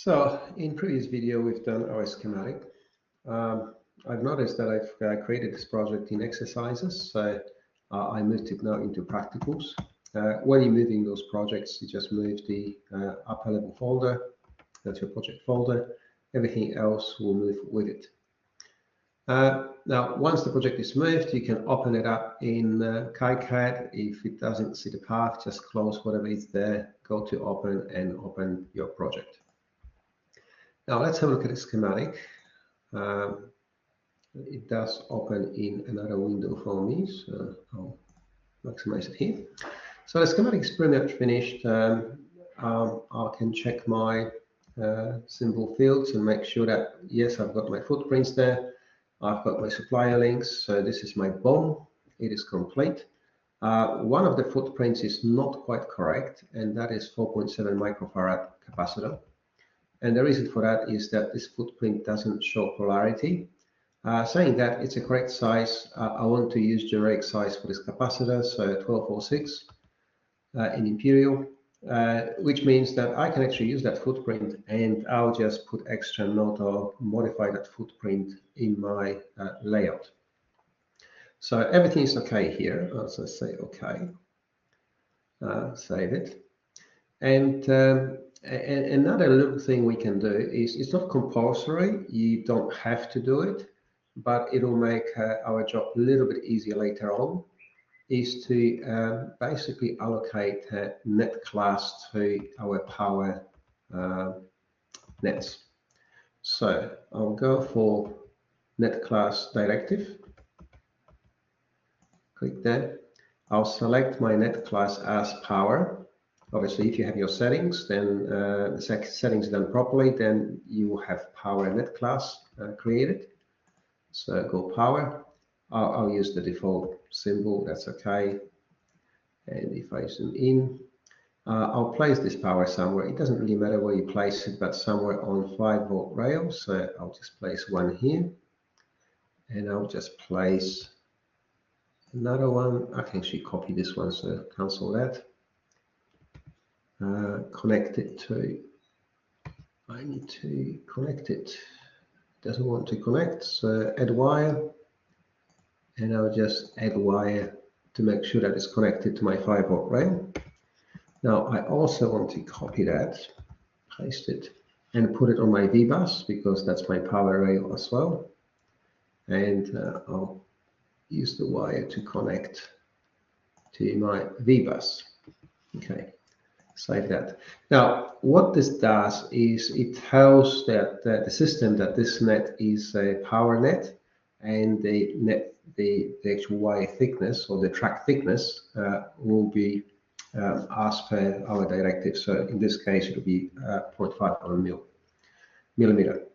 So in previous video, we've done our schematic. I've noticed that I've created this project in exercises, so I moved it now into practicals. When you're moving those projects, you just move the upper level folder, that's your project folder. Everything else will move with it. Now, once the project is moved, you can open it up in KiCad. If it doesn't see the path, just close whatever is there, go to open and open your project. Now let's have a look at the schematic. It does open in another window for me, so I'll maximize it here. So the schematic is pretty much finished. I can check my symbol fields and make sure that, yes, I've got my footprints there. I've got my supplier links, so this is my BOM. It is complete. One of the footprints is not quite correct, and that is 4.7 microfarad capacitor. And the reason for that is that this footprint doesn't show polarity. Saying that it's a correct size, I want to use generic size for this capacitor, so 1206 in imperial, which means that I can actually use that footprint, and I'll just put extra note or modify that footprint in my layout. So everything is okay here. I'll just say okay, save it. And another little thing we can do is, it's not compulsory, you don't have to do it, but it'll make our job a little bit easier later on, is to basically allocate net class to our power nets. So I'll go for net class directive, click there. I'll select my net class as power. Obviously, if you have your settings, then the settings done properly, then you will have power net class created. So go power. I'll use the default symbol, that's okay. And if I zoom in, I'll place this power somewhere. It doesn't really matter where you place it, but somewhere on 5-volt rails. So I'll just place one here, and I'll just place another one. I can actually copy this one, so cancel that. Connect it to, I need to connect it. It doesn't want to connect, so add wire, and I'll just add wire to make sure that it's connected to my 5-volt rail. Now I also want to copy that, paste it, and put it on my V-bus, because that's my power rail as well. And I'll use the wire to connect to my V-bus. Okay. Save that. Now, what this does is it tells that the system that this net is a power net, and the actual wire thickness or the track thickness will be as per our directive. So in this case, it will be 0.5 millimeter.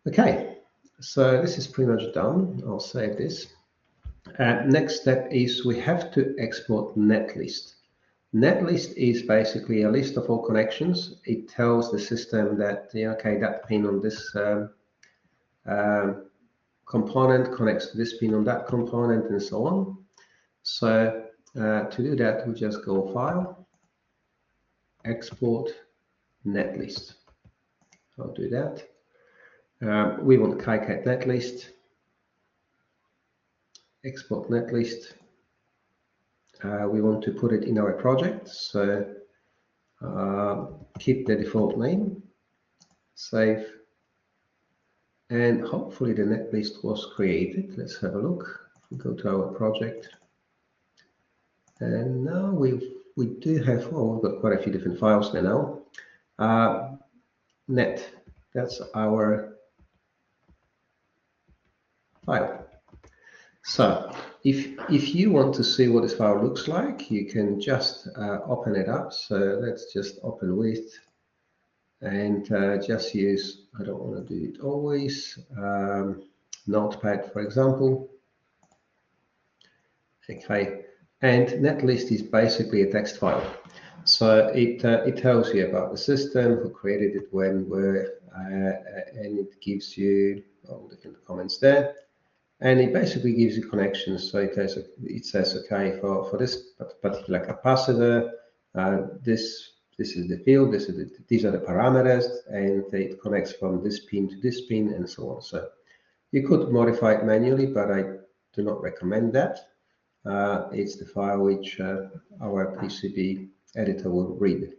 Okay, so this is pretty much done. I'll save this. Next step is we have to export netlist. Netlist is basically a list of all connections. It tells the system that, okay, that pin on this component connects to this pin on that component, and so on. So to do that, we just go File, Export Netlist. I'll do that. We want KiCad netlist, export netlist. We want to put it in our project, so keep the default name, save, and hopefully the netlist was created. Let's have a look. If we go to our project, and now we do have, we've got quite a few different files there now. Net, that's our file. So if you want to see what this file looks like, you can just open it up. So let's just open with, and just use, I don't want to do it always, Notepad, for example. Okay, and netlist is basically a text file. So it tells you about the system, who created it, when, where, and it gives you all different comments there. And it basically gives you connections. So it says, okay, for this particular capacitor, this this is the field, these are the parameters, and it connects from this pin to this pin, and so on. So you could modify it manually, but I do not recommend that. It's the file which our PCB editor will read.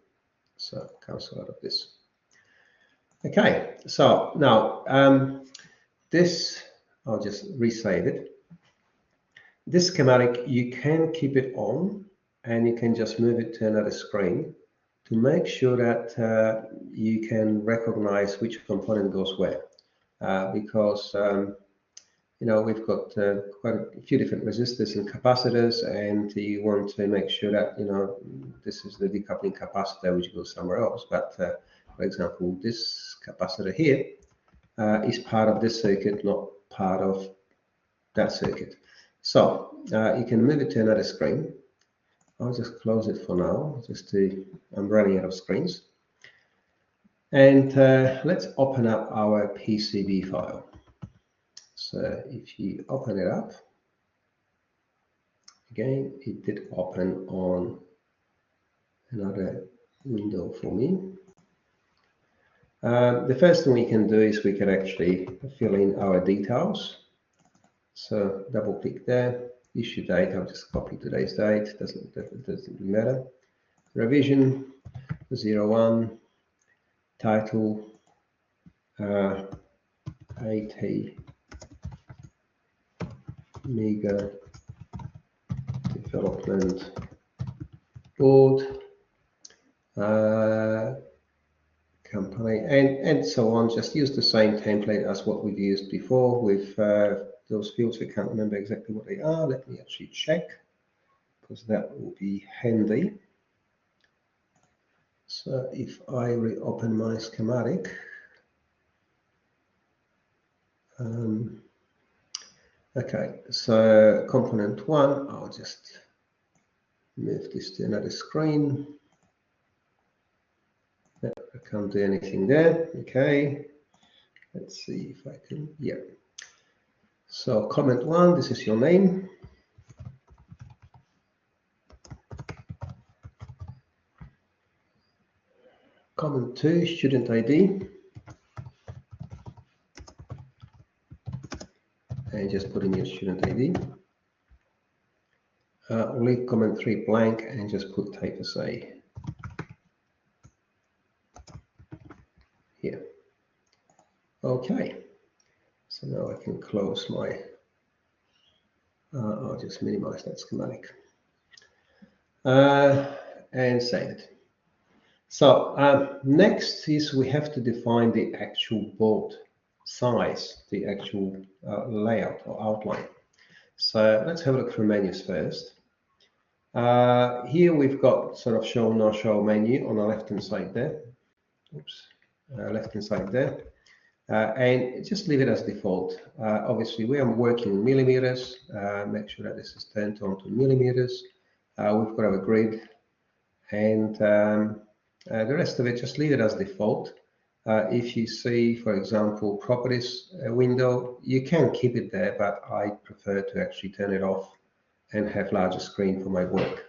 So cancel out of this. Okay, so now this, I'll just resave it. This schematic, you can keep it on and you can just move it to another screen to make sure that you can recognize which component goes where. Because you know, we've got quite a few different resistors and capacitors, and you want to make sure that, you know, this is the decoupling capacitor which goes somewhere else. But for example, this capacitor here is part of this circuit, not part of that circuit. So you can move it to another screen. I'll just close it for now, I'm running out of screens. And let's open up our PCB file. So if you open it up, again, it did open on another window for me. The first thing we can do is we can actually fill in our details. So double click there, issue date, I'll just copy today's date, doesn't matter. Revision 01, title ATMegaDevBoard company, and so on. Just use the same template as what we've used before with those fields. We can't remember exactly what they are. Let me actually check, because that will be handy. So if I reopen my schematic, okay, so component 1, I'll just move this to another screen. I can't do anything there. Okay, let's see if I can, yeah. So comment 1, this is your name. Comment 2, student ID. And just put in your student ID. Leave comment 3 blank and just put type as A here. Okay, so now I can close my, I'll just minimize that schematic and save it. So next is we have to define the actual board size, the actual layout or outline. So let's have a look through menus first. Here we've got sort of show, no show menu on the left-hand side there. Oops, left-hand side there. And just leave it as default. Obviously, we are working in millimeters. Make sure that this is turned on to millimeters. We've got our grid, and the rest of it, just leave it as default. If you see, for example, properties window, you can keep it there, but I prefer to actually turn it off and have larger screen for my work.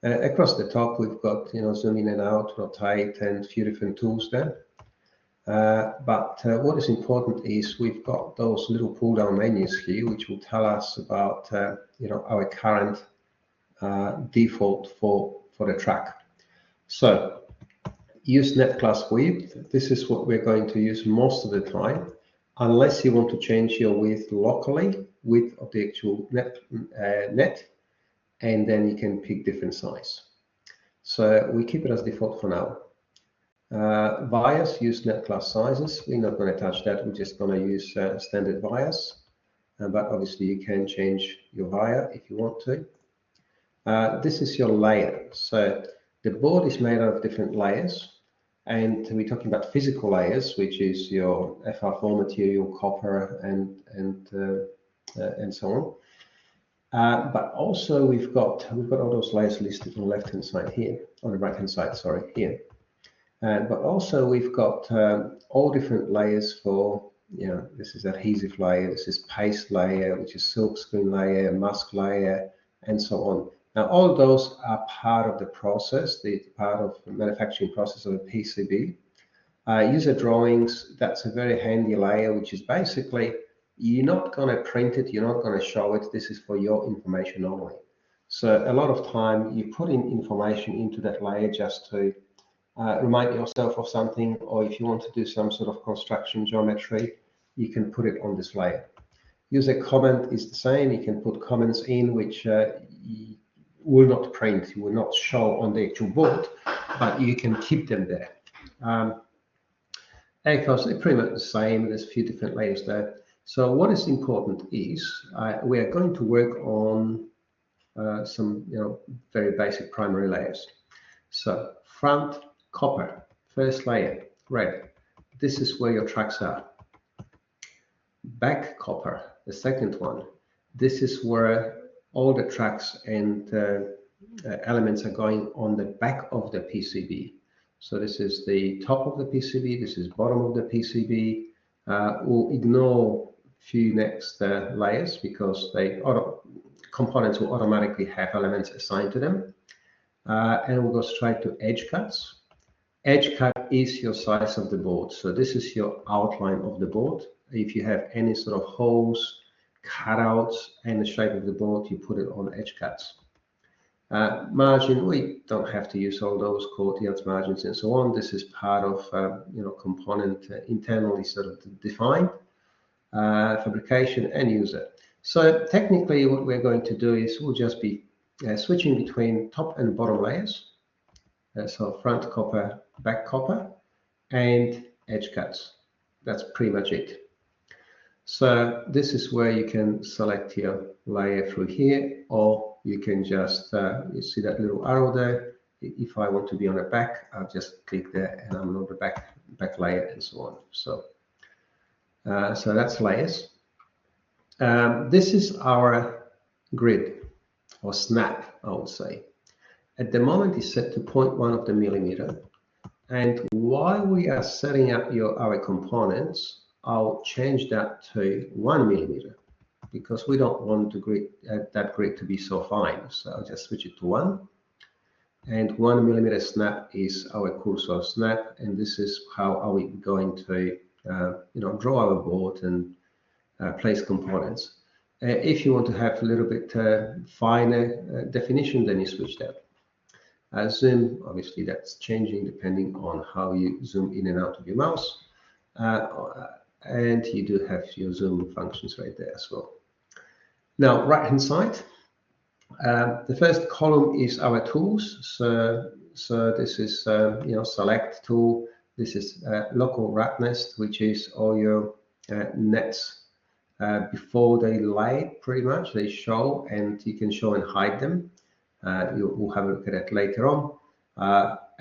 Across the top, we've got, you know, zoom in and out, rotate, and a few different tools there. But what is important is we've got those little pull-down menus here, which will tell us about, you know, our current default for the track. So use net class width. This is what we're going to use most of the time, unless you want to change your width locally, width of the actual net, and then you can pick different size. So we keep it as default for now. Vias, use net class sizes. We're not going to touch that. We're just going to use standard vias, but obviously you can change your via if you want to. This is your layer. So the board is made out of different layers, and we're talking about physical layers, which is your FR4 material, copper, and so on. But also we've got all those layers listed on the left-hand side here, on the right-hand side, sorry, here. But also we've got all different layers for, you know, this is adhesive layer, this is paste layer, which is silkscreen layer, mask layer, and so on. Now, all those are part of the process, the part of the manufacturing process of a PCB. User drawings, that's a very handy layer, which is basically, you're not going to print it, you're not going to show it, this is for your information only. So a lot of time you put in information into that layer just to remind yourself of something, or if you want to do some sort of construction geometry, you can put it on this layer. User comment is the same, you can put comments in which you will not print, you will not show on the actual board, but you can keep them there. Because they're pretty much the same, there's a few different layers there. So what is important is we are going to work on some very basic primary layers. So front copper, first layer, red. This is where your tracks are. Back copper, the second one. This is where all the tracks and elements are going on the back of the PCB. So this is the top of the PCB, this is bottom of the PCB. We'll ignore few next layers because components will automatically have elements assigned to them. And we'll go straight to edge cuts. Edge cut is your size of the board. So this is your outline of the board. If you have any sort of holes, cutouts, and the shape of the board, you put it on edge cuts. Margin, we don't have to use all those coordinates, margins, and so on. This is part of component internally sort of defined. Fabrication and user. So technically what we're going to do is we'll just be switching between top and bottom layers. So front copper, back copper, and edge cuts. That's pretty much it. So this is where you can select your layer through here, or you can just, you see that little arrow there. If I want to be on the back, I'll just click there and I'm on the back layer and so on. So that's layers. This is our grid or snap, I would say. At the moment it's set to 0.1 of the millimeter. And while we are setting up our components, I'll change that to 1 millimeter because we don't want that grid to be so fine. So I'll just switch it to 1. And 1 millimeter snap is our cursor snap, and this is how are we going to draw our board and place components. If you want to have a little bit finer definition, then you switch that. Zoom, obviously that's changing depending on how you zoom in and out of your mouse. And you do have your zoom functions right there as well. Now, right-hand side, the first column is our tools. So this is select tool. This is local rat nest, which is all your nets before they lay. Pretty much they show, and you can show and hide them. We'll have a look at that later on.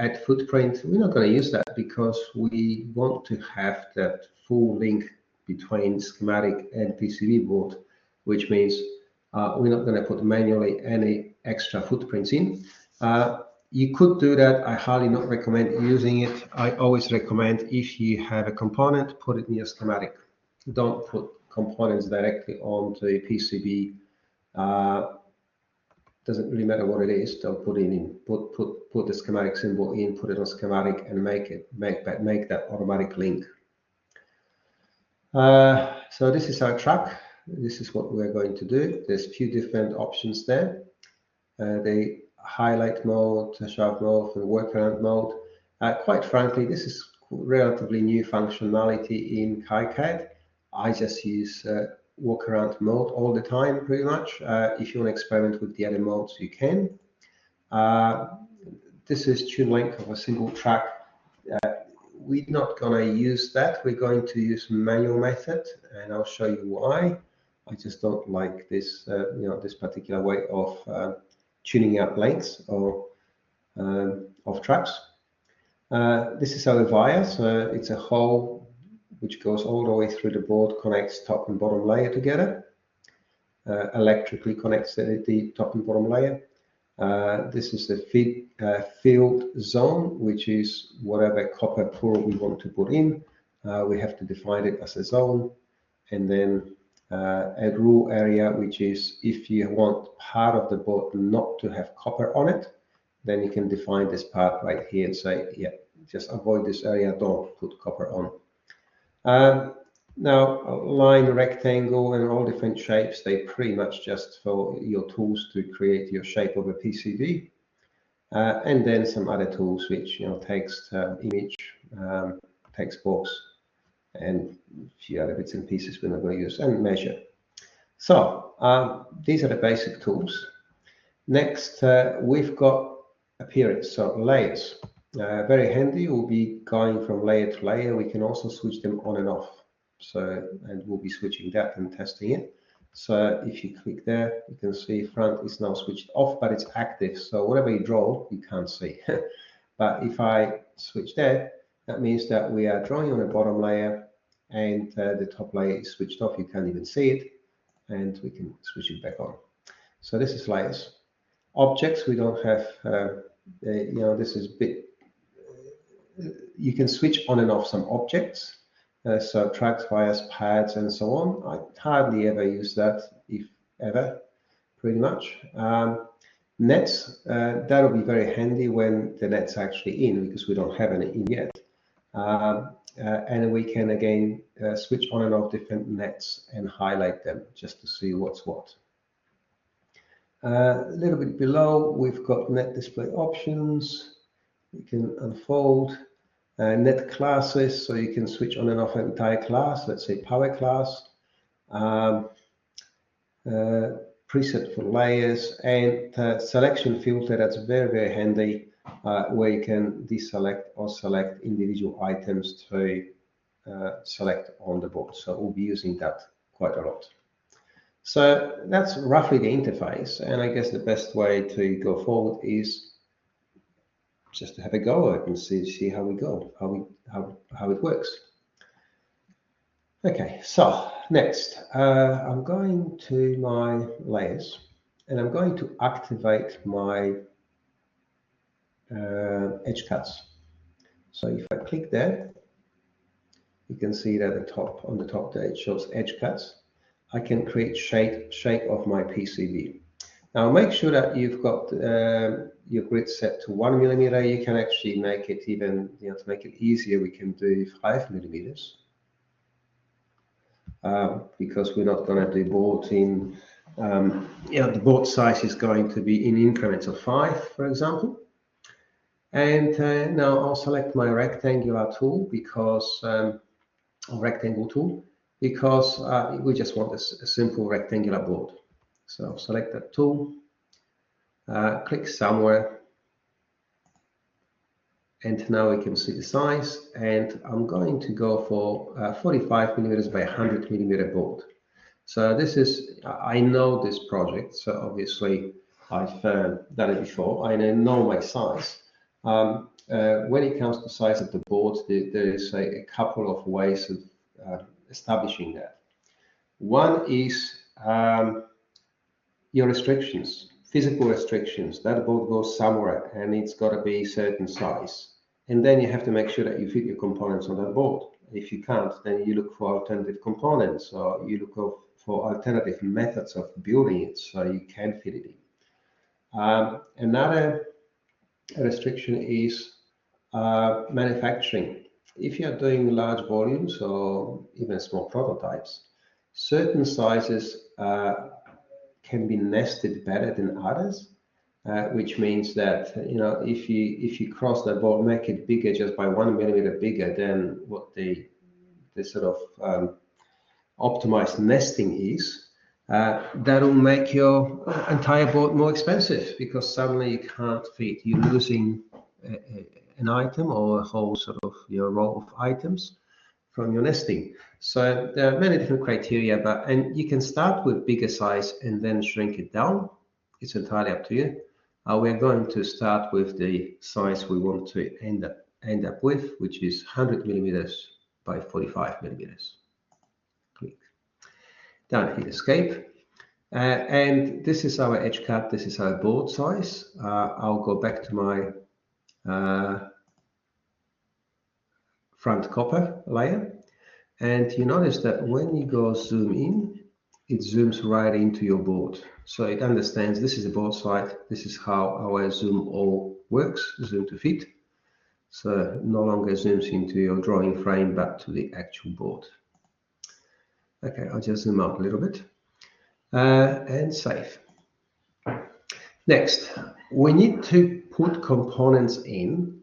Add footprint, we're not going to use that because we want to have that full link between schematic and PCB board, which means we're not going to put manually any extra footprints in. You could do that. I highly not recommend using it. I always recommend if you have a component, put it in your schematic. Don't put components directly onto a PCB. Doesn't really matter what it is. Don't put it in. Put the schematic symbol in. Put it on schematic and make that automatic link. So this is our track. This is what we're going to do. There's a few different options there. The highlight mode, sharp mode, and workaround mode. Quite frankly, this is relatively new functionality in KiCad. I just use workaround mode all the time, pretty much. If you want to experiment with the other modes, you can. This is tune length of a single track. We're not going to use that. We're going to use manual method, and I'll show you why. I just don't like this, this particular way of tuning out lengths or of tracks. This is our via, so it's a hole which goes all the way through the board, connects top and bottom layer together, electrically connects the top and bottom layer. This is the field zone, which is whatever copper pool we want to put in. We have to define it as a zone, and then a rule area, which is if you want part of the board not to have copper on it, then you can define this part right here and say, yeah, just avoid this area, don't put copper on. Now, line, rectangle, and all different shapes, they pretty much just for your tools to create your shape of a PCB. And then some other tools, which, text, image, text box, and a few other bits and pieces we're not going to use, and measure. So these are the basic tools. Next, we've got appearance, so layers. Very handy. We'll be going from layer to layer. We can also switch them on and off. And we'll be switching that and testing it. So if you click there, you can see front is now switched off, but it's active. So whatever you draw, you can't see. But if I switch that means that we are drawing on the bottom layer, and the top layer is switched off. You can't even see it, and we can switch it back on. So this is layers. Objects, we don't have, this is a bit, you can switch on and off some objects. So tracks, wires, pads, and so on. I hardly ever use that, if ever, pretty much. Nets, that'll be very handy when the net's actually in, because we don't have any in yet. And we can again switch on and off different nets and highlight them just to see what's what. A little bit below, we've got net display options. You can unfold. Net classes, so you can switch on and off an entire class, let's say power class. Preset for layers, and selection filter, that's very, very handy, where you can deselect or select individual items to select on the board. So we'll be using that quite a lot. So that's roughly the interface, and I guess the best way to go forward is just to have a go at it and see how we go, how it works. Okay, so next, I'm going to my layers, and I'm going to activate my edge cuts. So if I click there, you can see that on the top there it shows edge cuts. I can create shape of my PCB. Now make sure that you've got your grid set to 1 millimeter. You can actually make it even, to make it easier, we can do 5 millimeters. Because we're not going to do board in, the board size is going to be in increments of 5, for example. And now I'll select my rectangular tool because, we just want a simple rectangular board. So select that tool, click somewhere, and now we can see the size, and I'm going to go for 45 millimeters by 100 millimeter board. So this is, I know this project, so obviously I've done it before. I know my size. When it comes to size of the board, there is a couple of ways of establishing that. One is your restrictions, physical restrictions. That board goes somewhere and it's got to be a certain size. And then you have to make sure that you fit your components on that board. If you can't, then you look for alternative components, or you look for alternative methods of building it so you can fit it in. Another restriction is manufacturing. If you're doing large volumes or even small prototypes, certain sizes can be nested better than others, which means that if you cross the board, make it bigger just by 1 millimeter bigger than what the sort of optimized nesting is, that'll make your entire board more expensive, because suddenly you can't fit. You're losing an item or a whole sort of your row of items from your nesting. So there are many different criteria, and you can start with bigger size and then shrink it down. It's entirely up to you. We're going to start with the size we want to end up with, which is 100 millimeters by 45 millimeters. Click. Down, hit escape. And this is our edge cut. This is our board size. I'll go back to my front copper layer. And you notice that when you go zoom in, it zooms right into your board. So it understands this is a board side. This is how our zoom all works, zoom to fit. So no longer zooms into your drawing frame, but to the actual board. Okay, I'll just zoom out a little bit and save. Next, we need to put components in,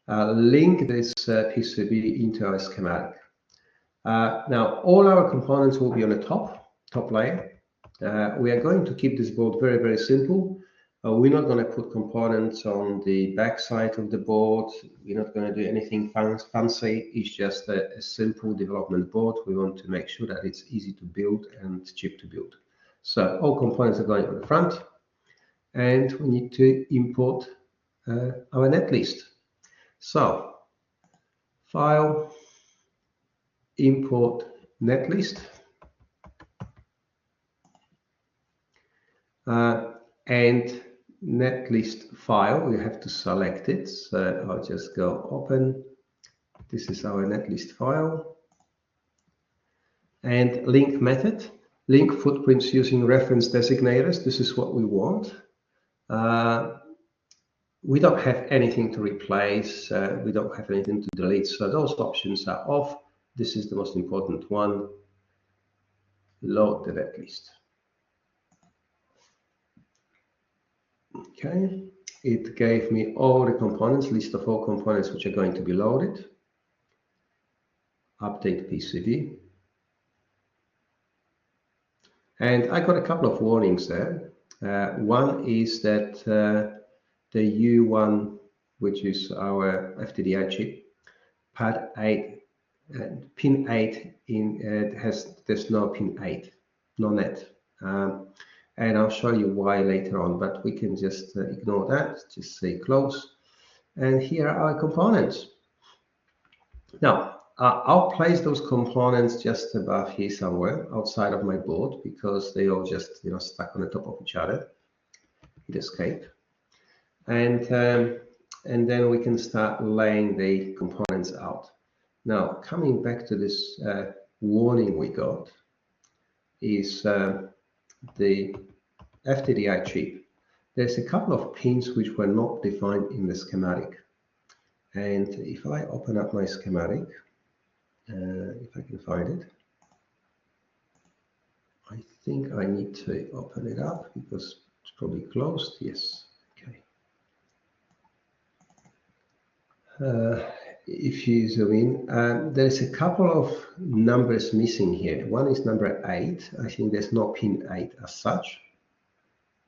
link this PCB into our schematic. Now, all our components will be on the top layer. We are going to keep this board very, very simple. We're not going to put components on the back side of the board. We're not going to do anything fancy. It's just a simple development board. We want to make sure that it's easy to build and cheap to build. So all components are going on the front, and we need to import our netlist. So, File, Import Netlist. And netlist file, we have to select it. So I'll just go open. This is our netlist file. And link method. Link footprints using reference designators. This is what we want. We don't have anything to replace. We don't have anything to delete. So those options are off. This is the most important one. Load the netlist. Okay, it gave me all the components, list of all components which are going to be loaded. Update PCB. And I got a couple of warnings there. One is that the U1, which is our FTDI chip, pad 8, pin 8 there's no pin 8, no net. And I'll show you why later on, but we can just ignore that, just say close. And here are our components. Now, I'll place those components just above here somewhere outside of my board because they all just stuck on the top of each other. Hit escape. And then we can start laying the components out. Now, coming back to this warning we got is the FTDI chip. There's a couple of pins which were not defined in the schematic. And if I open up my schematic, if I can find it, I think I need to open it up because it's probably closed. Yes. Okay. If you zoom in, there's a couple of numbers missing here. One is number 8. I think there's no pin 8 as such.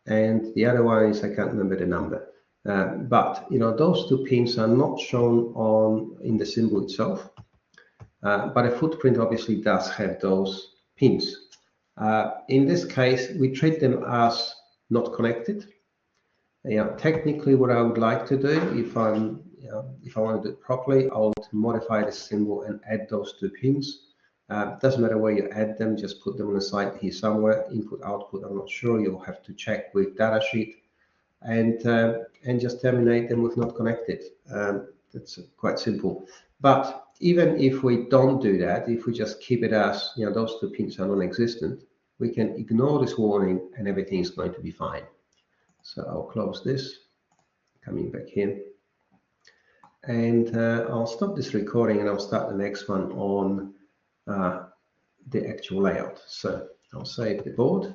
And the other one is, I can't remember the number. But those two pins are not shown in the symbol itself. But a footprint obviously does have those pins. In this case, we treat them as not connected. Technically, what I would like to do, if I want to do it properly, I would modify the symbol and add those two pins. Doesn't matter where you add them, just put them on the side here somewhere. Input, output, I'm not sure. You'll have to check with datasheet, and just terminate them with not connected. That's quite simple. But even if we don't do that, if we just keep it as those two pins are non-existent, we can ignore this warning and everything is going to be fine. So I'll close this, coming back here. And I'll stop this recording and I'll start the next one on the actual layout. So I'll save the board.